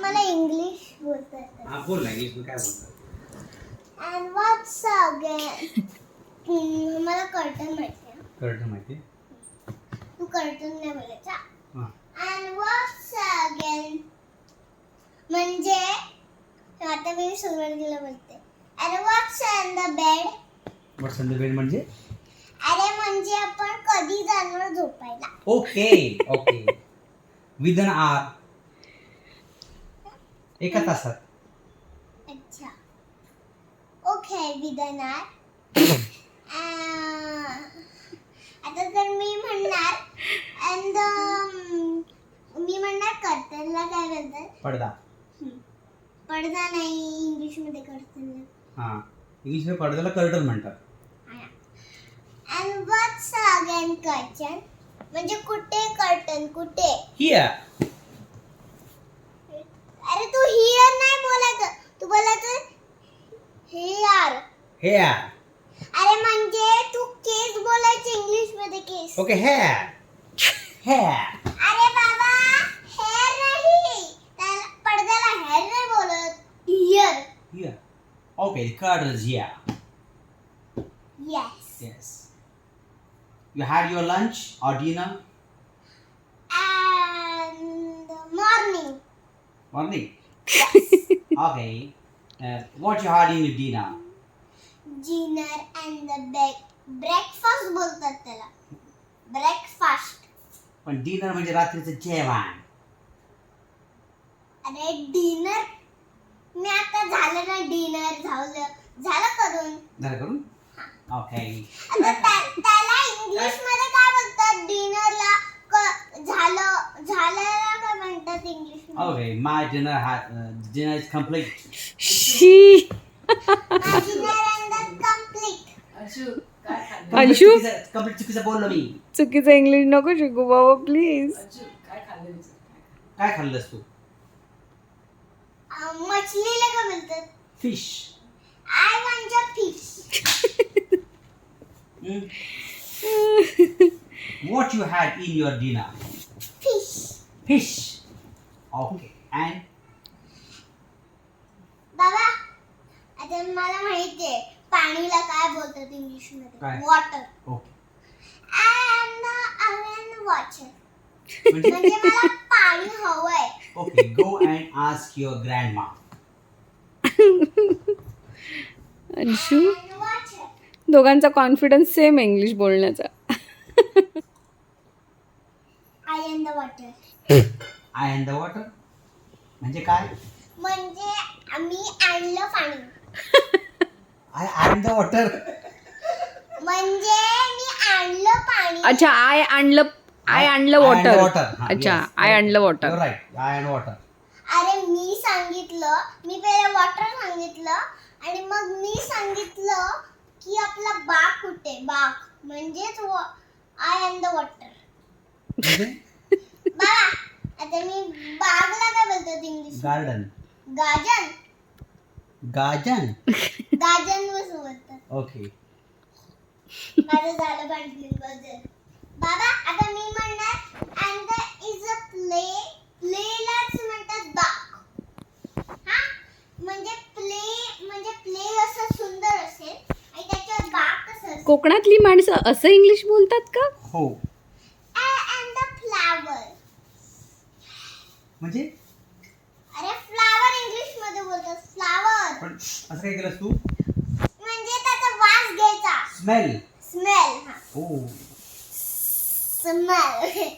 मला इंग्लिश बोलता येतं. हा बोल ना इंग्लिश मध्ये काय बोलतात. And what's again? मला कर्टन माहिती आहे. कर्टन माहिती. तू कर्टन नाही बोलायचा. हां. And what's again? म्हणजे आता मी सुरुवातीला बोलते. And what's in the bed? What's in the bed म्हणजे? अरे म्हणजे आपण कधी जाणार झोपायला. Okay okay. विद एन आवर. एका तासात. अच्छा. ओके विद एन आवर. आता तर मी म्हणणार and मी म्हणणार कर्टनला काय म्हणतात? पडदा. पडदा नाही इंग्लिश मध्ये कर्टन. हां. इंग्लिश मध्ये पडद्याला कर्टन म्हणतात. And what's again curtain? म्हणजे कुठे कर्टन कुठे? Here. अरे तू हियर नाही बोलायचं. तू बोलायचं हियर. Here. अरे म्हणजे तू केस बोलायचं इंग्लिश मध्ये केस. Okay, here. Here. अरे बाबा हेअर नाही. त्याला पडद्याला हेअर नाही बोलत. Here. Here. Okay, the curtain is here. Yes. Yes. You had your lunch or dinner? And morning. Morning. Yes. Okay. What you had in your dinner? Dinner and the breakfast बोलतात त्याला. Breakfast. पण dinner म्हणजे रात्रीचं जेवण. अरे dinner मी आता झालं ना डिनर झालं करून. झालं करून? ओके. आता त्याला इंग्लिश मध्ये काय बोलतात डिनरला? झाल्याला काय म्हणतात इंग्लिश मध्ये? Okay, my dinner is complete. She. Dinner and complete. Anshu Complete चुकीचं बोललो मी. चुकीचं इंग्लिश नको शिकू बाबा प्लीज. काय खाल्लंस तू? मछलीला काय बोलतात? Fish. I want a fish. What you had in your dinner? Fish. Fish. Okay. And बाबा आता मला माहिती आहे पाणीला काय बोलतात इंग्लिश मध्ये? काय? वॉटर. okay. And water. म्हणजे मला पाणी हवंय. Okay, go and ask your grandma. Anshu And water. दोघांचा कॉन्फिडन्स सेम इंग्लिश बोलण्याचा. I am the water. I am the water. म्हणजे काय? म्हणजे आम्ही आणलं पाणी. I am the water. म्हणजे मी आणलं पाणी. अच्छा आय आणलं वॉटर. अच्छा आय आणलं water. You're right. I am water. अरे मी सांगितलं मी पहिले वॉटर सांगितलं आणि मग मी सांगितलं की आपला बाग कुठे बाग म्हणजेच आय एम द वॉटर. बाबा आता मी बागला काय बोलतात English? Garden. Garden. Garden. Garden वर बोलतात. ओके. माझं झालं बघ. बाबा आता मी म्हणणार अँड द इज अ प्लेलाच म्हणतात बाग. हा म्हणजे प्ले असं सुंदर असेल आणि त्याच्यात बाग कसं असेल. कोकणातली माणसं असं इंग्लिश बोलतात का? हो. And the flower. म्हणजे अरे फ्लावर इंग्लिश मध्ये बोलतात फ्लावर. पण असं काय केलंस तू? म्हणजे त्याचा वास घ्यायचा. स्मेल. स्मेल. हो. स्मेल.